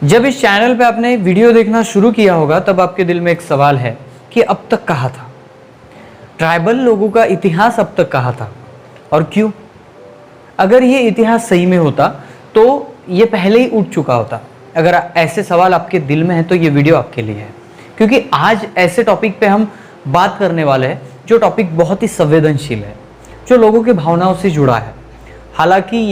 जब इस चैनल पे आपने वीडियो देखना शुरू किया होगा तब आपके दिल में एक सवाल है कि अब तक कहाँ था, ट्राइबल लोगों का इतिहास अब तक कहाँ था और क्यों? अगर ये इतिहास सही में होता तो ये पहले ही उठ चुका होता। अगर ऐसे सवाल आपके दिल में है तो ये वीडियो आपके लिए है, क्योंकि आज ऐसे टॉपिक पे हम बात करने वाले हैं जो टॉपिक बहुत ही संवेदनशील है, जो लोगों की भावनाओं से जुड़ा है। हालांकि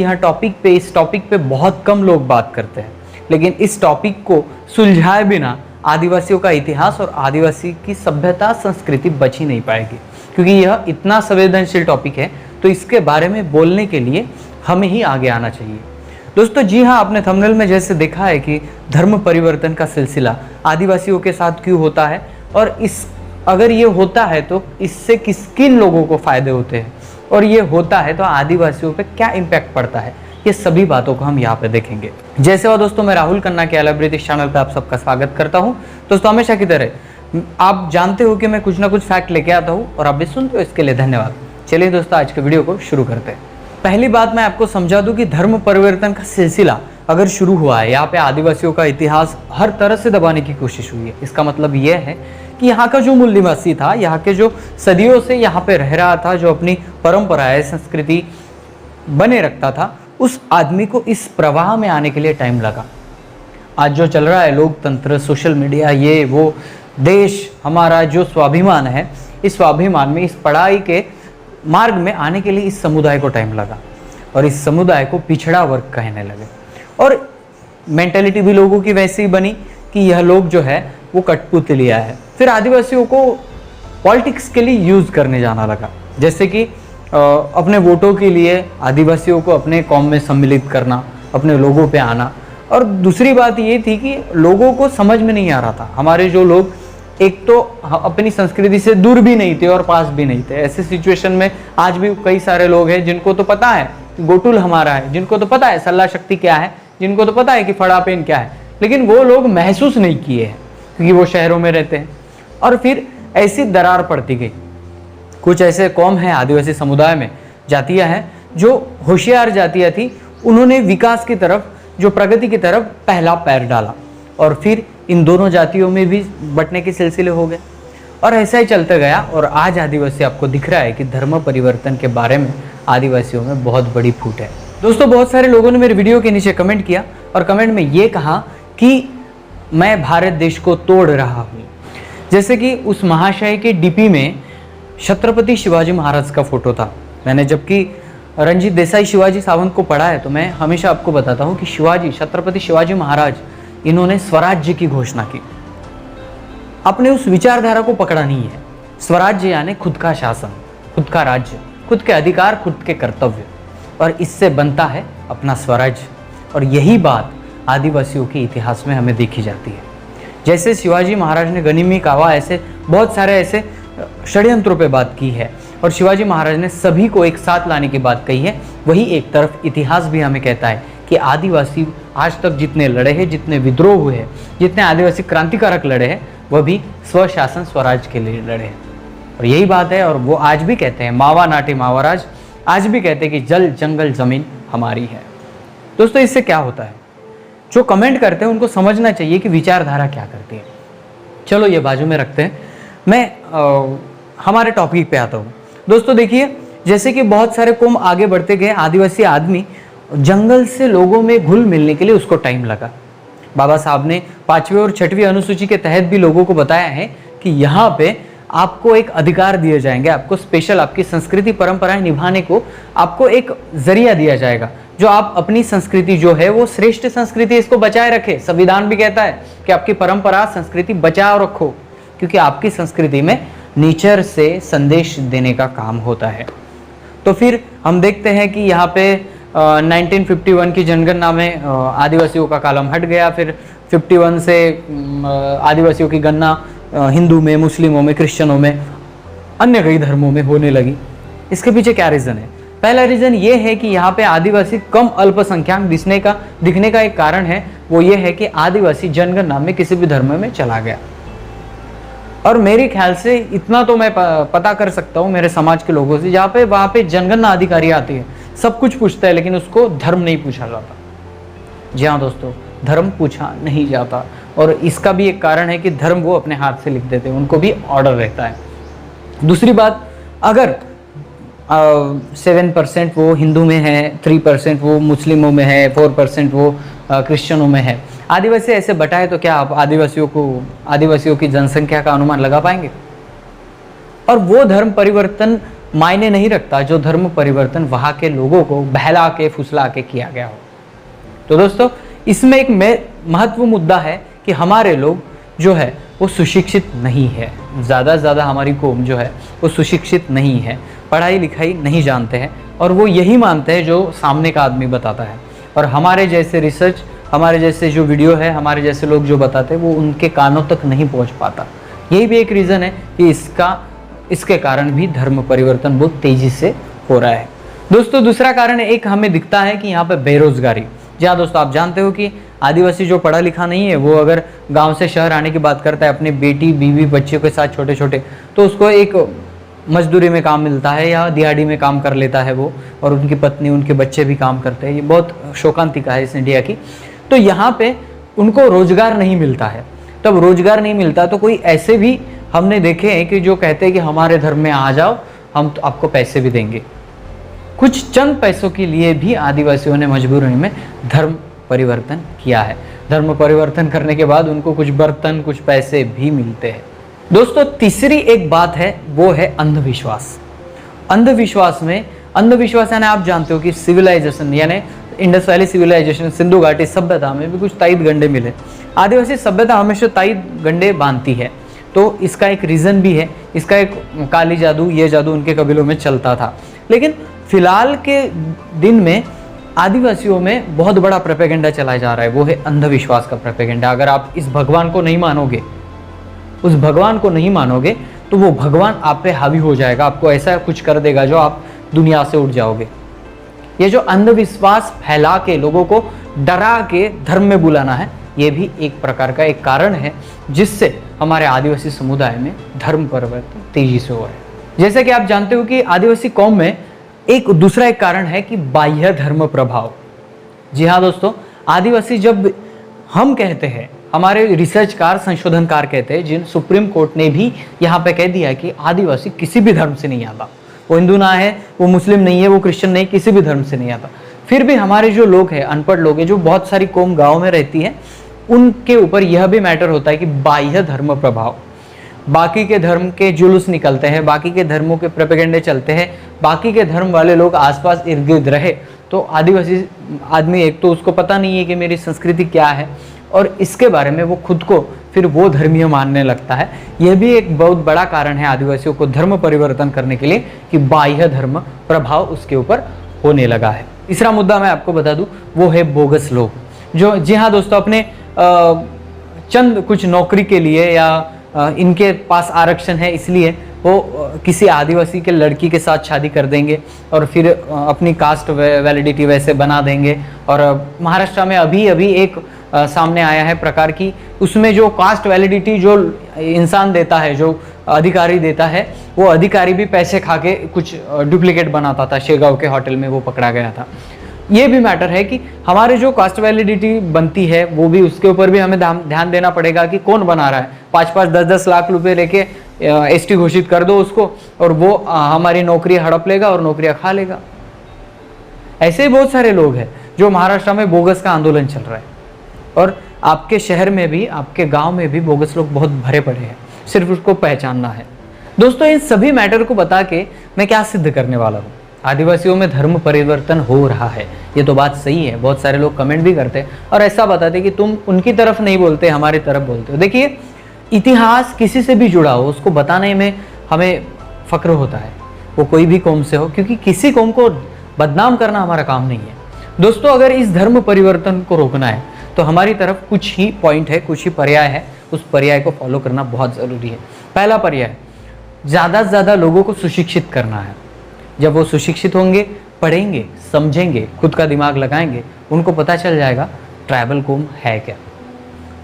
इस टॉपिक पे बहुत कम लोग बात करते हैं, लेकिन इस टॉपिक को सुलझाए बिना आदिवासियों का इतिहास और आदिवासी की सभ्यता संस्कृति बच ही नहीं पाएगी, क्योंकि यह इतना संवेदनशील टॉपिक है। तो इसके बारे में बोलने के लिए हमें ही आगे आना चाहिए। दोस्तों जी हाँ, आपने थंबनेल में जैसे देखा है कि धर्म परिवर्तन का सिलसिला आदिवासियों के साथ क्यों होता है और अगर ये होता है तो इससे किन लोगों को फायदे होते हैं, और ये होता है तो आदिवासियों पे क्या इम्पैक्ट पड़ता है, ये सभी बातों को हम यहाँ पे देखेंगे। जैसे वो दोस्तों, मैं राहुल खन्ना के एलाब्रित इस चैनल पे आप सबका स्वागत करता हूँ। दोस्तों हमेशा की तरह आप जानते हो कि मैं कुछ ना कुछ फैक्ट लेके आता हूँ और आप भी सुनते हो, इसके लिए धन्यवाद। चलिए दोस्तों, आज के वीडियो को शुरू करते हैं। पहली बात मैं आपको समझा दूं कि धर्म परिवर्तन का सिलसिला अगर शुरू हुआ है, यहाँ पे आदिवासियों का इतिहास हर तरह से दबाने की कोशिश हुई है। इसका मतलब यह है कि यहाँ का जो मूल निवासी था, यहाँ के जो सदियों से यहाँ पे रह रहा था, जो अपनी परंपराएं संस्कृति बने रखता था, उस आदमी को इस प्रवाह में आने के लिए टाइम लगा। आज जो चल रहा है लोकतंत्र, सोशल मीडिया, ये वो, देश हमारा जो स्वाभिमान है, इस स्वाभिमान में, इस पढ़ाई के मार्ग में आने के लिए इस समुदाय को टाइम लगा और इस समुदाय को पिछड़ा वर्ग कहने लगे। और मेंटेलिटी भी लोगों की वैसी ही बनी कि यह लोग जो है वो कठपुतलिया है। फिर आदिवासियों को पॉलिटिक्स के लिए यूज करने जाना लगा, जैसे कि अपने वोटों के लिए आदिवासियों को अपने कौम में सम्मिलित करना, अपने लोगों पे आना। और दूसरी बात ये थी कि लोगों को समझ में नहीं आ रहा था, हमारे जो लोग एक तो अपनी संस्कृति से दूर भी नहीं थे और पास भी नहीं थे। ऐसे सिचुएशन में आज भी कई सारे लोग हैं जिनको तो पता है कि गोटुल हमारा है, जिनको तो पता है सल्ला शक्ति क्या है, जिनको तो पता है कि फड़ापेन क्या है, लेकिन वो लोग महसूस नहीं किए हैं क्योंकि वो शहरों में रहते हैं। और फिर ऐसी दरार पड़ती गई। कुछ ऐसे कौम हैं आदिवासी समुदाय में, जातियां हैं जो होशियार जातियां थी, उन्होंने विकास की तरफ, जो प्रगति की तरफ पहला पैर डाला और फिर इन दोनों जातियों में भी बंटने के सिलसिले हो गए और ऐसा ही चलते गया। और आज आदिवासी आपको दिख रहा है कि धर्म परिवर्तन के बारे में आदिवासियों में बहुत बड़ी फूट है। दोस्तों बहुत सारे लोगों ने मेरे वीडियो के नीचे कमेंट किया और कमेंट में ये कहा कि मैं भारत देश को तोड़ रहा हूँ। जैसे कि उस महाशय के डीपी में छत्रपति शिवाजी महाराज का फोटो था। मैंने जबकि रणजीत देसाई शिवाजी सावंत को पढ़ा है तो मैं हमेशा आपको बताता हूँ कि छत्रपति शिवाजी महाराज, इन्होंने स्वराज्य की घोषणा की। अपने उस विचारधारा को पकड़ा नहीं है। स्वराज्य यानी खुद का शासन, खुद का राज्य, खुद के अधिकार, खुद के कर्तव्य, और इससे बनता है अपना स्वराज्य। और यही बात आदिवासियों के इतिहास में हमें देखी जाती है। जैसे शिवाजी महाराज ने गनिमी कावा, ऐसे बहुत सारे ऐसे षड्यंत्रों पे बात की है और शिवाजी महाराज ने सभी को एक साथ लाने की बात कही है। वही एक तरफ इतिहास भी हमें कहता है कि आदिवासी आज तक जितने लड़े हैं, जितने विद्रोह हुए हैं, जितने आदिवासी क्रांतिकारक लड़े हैं, वह भी स्वशासन स्वराज के लिए लड़े हैं। और यही बात है, और वो आज भी कहते हैं, मावा नाटे मावाराज, आज भी कहते हैं कि जल जंगल जमीन हमारी है। दोस्तों इससे क्या होता है, जो कमेंट करते हैं उनको समझना चाहिए कि विचारधारा क्या करती है। चलो ये बाजू में रखते हैं, मैं हमारे टॉपिक पे आता हूँ। दोस्तों देखिए, जैसे कि बहुत सारे कौम आगे बढ़ते गए, आदिवासी आदमी जंगल से लोगों में घुल मिलने के लिए उसको टाइम लगा। बाबा साहब ने 5वीं और 6वीं अनुसूची के तहत भी लोगों को बताया है कि यहाँ पे आपको एक अधिकार दिए जाएंगे, आपको स्पेशल आपकी संस्कृति परंपराएं निभाने को आपको एक जरिया दिया जाएगा, जो आप अपनी संस्कृति जो है वो श्रेष्ठ संस्कृति, इसको बचाए रखे। संविधान भी कहता है कि आपकी परंपरा संस्कृति बचाओ रखो, क्योंकि आपकी संस्कृति में नेचर से संदेश देने का काम होता है। तो फिर हम देखते हैं कि यहाँ पे 1951 की जनगणना में आदिवासियों का कॉलम हट गया। फिर 51 से आदिवासियों की गणना हिंदू में, मुस्लिमों में, क्रिश्चियनों में, अन्य कई धर्मों में होने लगी। इसके पीछे क्या रीज़न है? पहला रीज़न ये है कि यहाँ पे आदिवासी कम अल्पसंख्यक दिखने का एक कारण है, वो ये है कि आदिवासी जनगणना में किसी भी धर्म में चला गया। और मेरे ख्याल से इतना तो मैं पता कर सकता हूँ मेरे समाज के लोगों से, जहाँ पे वहाँ पे जनगणना अधिकारी आती है, सब कुछ पूछता है, लेकिन उसको धर्म नहीं पूछा जाता। जी हाँ दोस्तों, धर्म पूछा नहीं जाता। और इसका भी एक कारण है कि धर्म वो अपने हाथ से लिख देते हैं, उनको भी ऑर्डर रहता है। दूसरी बात, अगर 7% वो हिंदू में है, 3% वो मुस्लिमों में है, 4% वो क्रिश्चियनों में है, आदिवासी ऐसे बटाए तो क्या आप आदिवासियों की जनसंख्या का अनुमान लगा पाएंगे? और वो धर्म परिवर्तन मायने नहीं रखता जो धर्म परिवर्तन वहाँ के लोगों को बहला के फुसला के किया गया हो। तो दोस्तों, इसमें एक महत्व मुद्दा है कि हमारे लोग जो है वो सुशिक्षित नहीं है। ज़्यादा से ज़्यादा हमारी कौम जो है वो सुशिक्षित नहीं है, पढ़ाई लिखाई नहीं जानते हैं, और वो यही मानते हैं जो सामने का आदमी बताता है। और हमारे जैसे रिसर्च, हमारे जैसे जो वीडियो है, हमारे जैसे लोग जो बताते हैं वो उनके कानों तक नहीं पहुंच पाता। यही भी एक रीज़न है कि इसके कारण भी धर्म परिवर्तन बहुत तेज़ी से हो रहा है। दोस्तों, दूसरा कारण एक हमें दिखता है कि यहाँ पे बेरोजगारी। जी हाँ दोस्तों, आप जानते हो कि आदिवासी जो पढ़ा लिखा नहीं है वो अगर गांव से शहर आने की बात करता है अपने बेटी बीवी बच्चे के साथ छोटे छोटे, तो उसको एक मजदूरी में काम मिलता है या दिहाड़ी में काम कर लेता है वो, और उनकी पत्नी उनके बच्चे भी काम करते हैं। ये बहुत शोकांतिका है इस इंडिया की। तो यहाँ पे उनको रोजगार नहीं मिलता है। तब रोजगार नहीं मिलता तो कोई ऐसे भी हमने देखे हैं कि जो कहते हैं कि हमारे धर्म में आ जाओ, हम तो आपको पैसे भी देंगे। कुछ चंद पैसों के लिए भी आदिवासियों ने मजबूरी में धर्म परिवर्तन किया है। धर्म परिवर्तन करने के बाद उनको कुछ बर्तन, कुछ पैसे भी मिलते हैं। दोस्तों, तीसरी एक बात है, वो है अंधविश्वास। अंधविश्वास यानी आप जानते हो कि सिविलाइजेशन यानी इंडस वैली सिविलाइजेशन, सिंधु घाटी सभ्यता में भी कुछ ताईत गंडे मिले। आदिवासी सभ्यता हमेशा ताईत गंडे बांधती है, तो इसका एक रीज़न भी है। इसका एक काली जादू, ये जादू उनके कबीलों में चलता था। लेकिन फिलहाल के दिन में आदिवासियों में बहुत बड़ा प्रोपेगेंडा चलाया जा रहा है, वो है अंधविश्वास का प्रोपेगेंडा। अगर आप इस भगवान को नहीं मानोगे, उस भगवान को नहीं मानोगे, तो वो भगवान आप पे हावी हो जाएगा, आपको ऐसा कुछ कर देगा जो आप दुनिया से उठ जाओगे। ये जो अंधविश्वास फैला के लोगों को डरा के धर्म में बुलाना है, ये भी एक प्रकार का एक कारण है जिससे हमारे आदिवासी समुदाय में धर्म परिवर्तन तेजी से हो रहा है। जैसे कि आप जानते हो कि आदिवासी कौम में एक दूसरा कारण है कि बाह्य धर्म प्रभाव। जी हाँ दोस्तों, आदिवासी जब हम कहते हैं, हमारे रिसर्चकार संशोधनकार कहते हैं, जिन सुप्रीम कोर्ट ने भी यहाँ पे कह दिया कि आदिवासी किसी भी धर्म से नहीं आता, वो हिंदू ना है, वो मुस्लिम नहीं है, वो क्रिश्चियन नहीं, किसी भी धर्म से नहीं आता। फिर भी हमारे जो लोग हैं, अनपढ़ लोग हैं, जो बहुत सारी कौम गाँव में रहती है, उनके ऊपर यह भी मैटर होता है कि बाह्य धर्म प्रभाव, बाकी के धर्म के जुलूस निकलते हैं, बाकी के धर्मों के प्रोपेगेंडे चलते हैं, बाकी के धर्म वाले लोग आसपास इर्द गिर्द रहे, तो आदिवासी आदमी एक तो उसको पता नहीं है कि मेरी संस्कृति क्या है, और इसके बारे में वो खुद को फिर वो धर्मीय मानने लगता है। यह भी एक बहुत बड़ा कारण है आदिवासियों को धर्म परिवर्तन करने के लिए कि बाह्य धर्म प्रभाव उसके ऊपर होने लगा है। तीसरा मुद्दा मैं आपको बता दूं, वो है बोगस लोग, जो जी हाँ दोस्तों अपने चंद कुछ नौकरी के लिए या इनके पास आरक्षण है इसलिए वो किसी आदिवासी के लड़की के साथ शादी कर देंगे और फिर अपनी कास्ट वैलिडिटी वैसे बना देंगे। और महाराष्ट्र में अभी एक सामने आया है प्रकार की, उसमें जो कास्ट वैलिडिटी जो इंसान देता है, जो अधिकारी देता है, वो अधिकारी भी पैसे खा के कुछ डुप्लीकेट बनाता था। शेगांव के होटल में वो पकड़ा गया था। ये भी मैटर है कि हमारे जो कास्ट वैलिडिटी बनती है वो भी, उसके ऊपर भी हमें ध्यान देना पड़ेगा कि कौन बना रहा है। 5-5, 10-10 लाख रुपए लेके एसटी घोषित कर दो उसको, और वो हमारी नौकरी हड़प लेगा और नौकरियां खा लेगा। ऐसे ही बहुत सारे लोग हैं जो महाराष्ट्र में बोगस का आंदोलन चल रहा है, और आपके शहर में भी, आपके गांव में भी बोगस लोग बहुत भरे पड़े हैं, सिर्फ उसको पहचानना है। दोस्तों, इन सभी मैटर को बता के मैं क्या सिद्ध करने वाला हूँ? आदिवासियों में धर्म परिवर्तन हो रहा है, ये तो बात सही है। बहुत सारे लोग कमेंट भी करते हैं और ऐसा बताते कि तुम उनकी तरफ नहीं बोलते, हमारी तरफ बोलते हो। देखिए, इतिहास किसी से भी जुड़ा हो उसको बताने में हमें फक्र होता है, वो कोई भी कौम से हो, क्योंकि किसी कौम को बदनाम करना हमारा काम नहीं है। दोस्तों, अगर इस धर्म परिवर्तन को रोकना है तो हमारी तरफ कुछ ही पॉइंट है, कुछ ही पर्याय है, उस पर्याय को फॉलो करना बहुत ज़रूरी है। पहला पर्याय, ज़्यादा से ज़्यादा लोगों को सुशिक्षित करना है। जब वो सुशिक्षित होंगे, पढ़ेंगे, समझेंगे, खुद का दिमाग लगाएंगे, उनको पता चल जाएगा ट्राइबल कौम है क्या।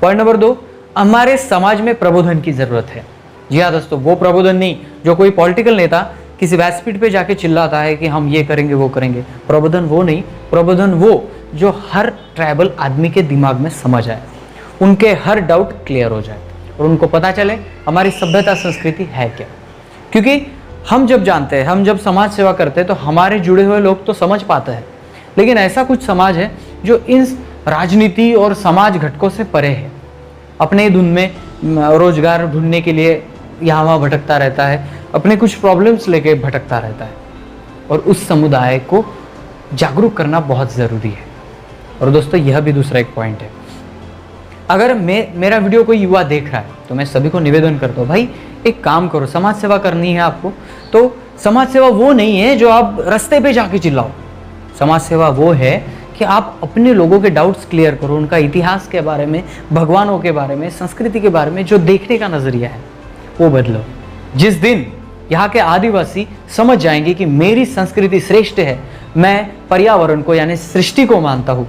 पॉइंट नंबर 2, हमारे समाज में प्रबोधन की ज़रूरत है। जी हाँ दोस्तों, वो प्रबोधन नहीं जो कोई पॉलिटिकल नेता किसी व्यासपीठ पे जाके चिल्लाता है कि हम ये करेंगे वो करेंगे। प्रबोधन वो नहीं, प्रबोधन वो जो हर ट्राइबल आदमी के दिमाग में समझ आए, उनके हर डाउट क्लियर हो जाए और उनको पता चले हमारी सभ्यता संस्कृति है क्या। क्योंकि हम जब जानते हैं, हम जब समाज सेवा करते हैं तो हमारे जुड़े हुए लोग तो समझ पाते हैं, लेकिन ऐसा कुछ समाज है जो इन राजनीति और समाज घटकों से परे है, अपने धुन में रोजगार ढूंढने के लिए यहाँ वहाँ भटकता रहता है, अपने कुछ प्रॉब्लम्स लेके भटकता रहता है। और उस समुदाय को जागरूक करना बहुत ज़रूरी है। और दोस्तों यह भी दूसरा एक पॉइंट है, अगर मेरा वीडियो कोई युवा देख रहा है तो मैं सभी को निवेदन करता हूँ, भाई एक काम करो, समाज सेवा करनी है आपको तो समाज सेवा वो नहीं है जो आप रास्ते पे जाके चिल्लाओ। समाज सेवा वो है कि आप अपने लोगों के डाउट्स क्लियर करो, उनका इतिहास के बारे में, भगवानों के बारे में, संस्कृति के बारे में जो देखने का नज़रिया है वो बदलो। जिस दिन यहाँ के आदिवासी समझ जाएंगे कि मेरी संस्कृति श्रेष्ठ है, मैं पर्यावरण को यानी सृष्टि को मानता हूँ,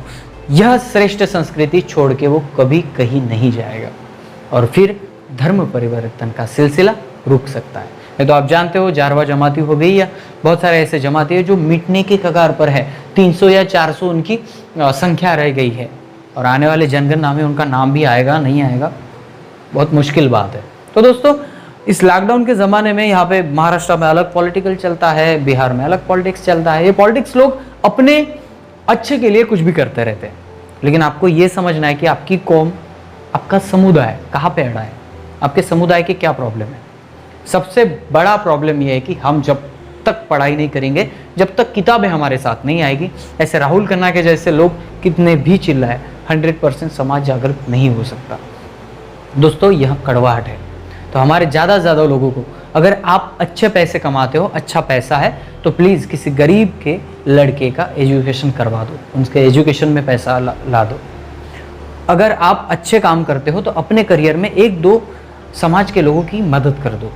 यह श्रेष्ठ संस्कृति छोड़ के वो कभी कहीं नहीं जाएगा और फिर धर्म परिवर्तन का सिलसिला रुक सकता है। नहीं तो आप जानते हो जारवा जमाती हो गई या बहुत सारे ऐसे जमाती है जो मिटने के कगार पर है, 300 या 400 उनकी संख्या रह गई है और आने वाले जनगणना में उनका नाम भी आएगा नहीं आएगा, बहुत मुश्किल बात है। तो दोस्तों इस लॉकडाउन के ज़माने में यहाँ पे महाराष्ट्र में अलग पॉलिटिकल चलता है, बिहार में अलग पॉलिटिक्स चलता है। ये पॉलिटिक्स लोग अपने अच्छे के लिए कुछ भी करते रहते हैं, लेकिन आपको ये समझना है कि आपकी कौम, आपका समुदाय कहाँ पे अड़ा है, आपके समुदाय की क्या प्रॉब्लम है। सबसे बड़ा प्रॉब्लम ये है कि हम जब तक पढ़ाई नहीं करेंगे, जब तक किताबें हमारे साथ नहीं आएगी, ऐसे राहुल खन्ना के जैसे लोग कितने भी चिल्लाए, 100% समाज जागृत नहीं हो सकता। दोस्तों यह कड़वाहट है। तो हमारे ज़्यादा से ज़्यादा लोगों को, अगर आप अच्छे पैसे कमाते हो, अच्छा पैसा है, तो प्लीज़ किसी गरीब के लड़के का एजुकेशन करवा दो, उनके एजुकेशन में पैसा ला दो। अगर आप अच्छे काम करते हो तो अपने करियर में 1-2 समाज के लोगों की मदद कर दो,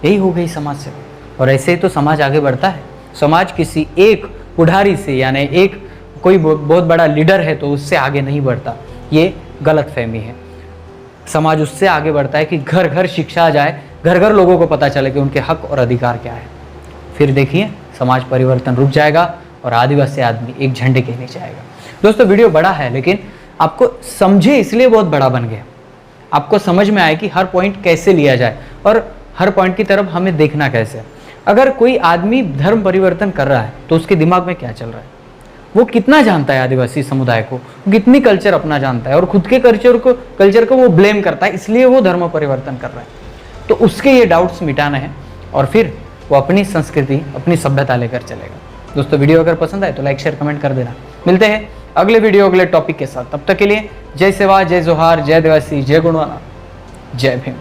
यही हो गई समाज सेवा। और ऐसे ही तो समाज आगे बढ़ता है। समाज किसी एक पुढ़ारी से यानी एक कोई बहुत बड़ा लीडर है तो उससे आगे नहीं बढ़ता, ये गलतफहमी है। समाज उससे आगे बढ़ता है कि घर घर शिक्षा आ जाए, घर घर लोगों को पता चले कि उनके हक और अधिकार क्या है। फिर देखिए समाज परिवर्तन रुक जाएगा और आदिवासी आदमी एक झंडे के नीचे आएगा। दोस्तों वीडियो बड़ा है, लेकिन आपको समझे इसलिए बहुत बड़ा बन गया, आपको समझ में आए कि हर पॉइंट कैसे लिया जाए और हर पॉइंट की तरफ हमें देखना कैसे। अगर कोई आदमी धर्म परिवर्तन कर रहा है तो उसके दिमाग में क्या चल रहा है, वो कितना जानता है आदिवासी समुदाय को, कितनी कल्चर अपना जानता है और खुद के कल्चर को वो ब्लेम करता है, इसलिए वो धर्म परिवर्तन कर रहा है। तो उसके ये डाउट्स मिटाना है और फिर वो अपनी संस्कृति, अपनी सभ्यता लेकर चलेगा। दोस्तों वीडियो अगर पसंद आए तो लाइक शेयर कमेंट कर देना। मिलते हैं अगले वीडियो अगले टॉपिक के साथ, तब तक के लिए जय सेवा, जय जोहार, जय आदिवासी, जय गुणवाना, जय भीम।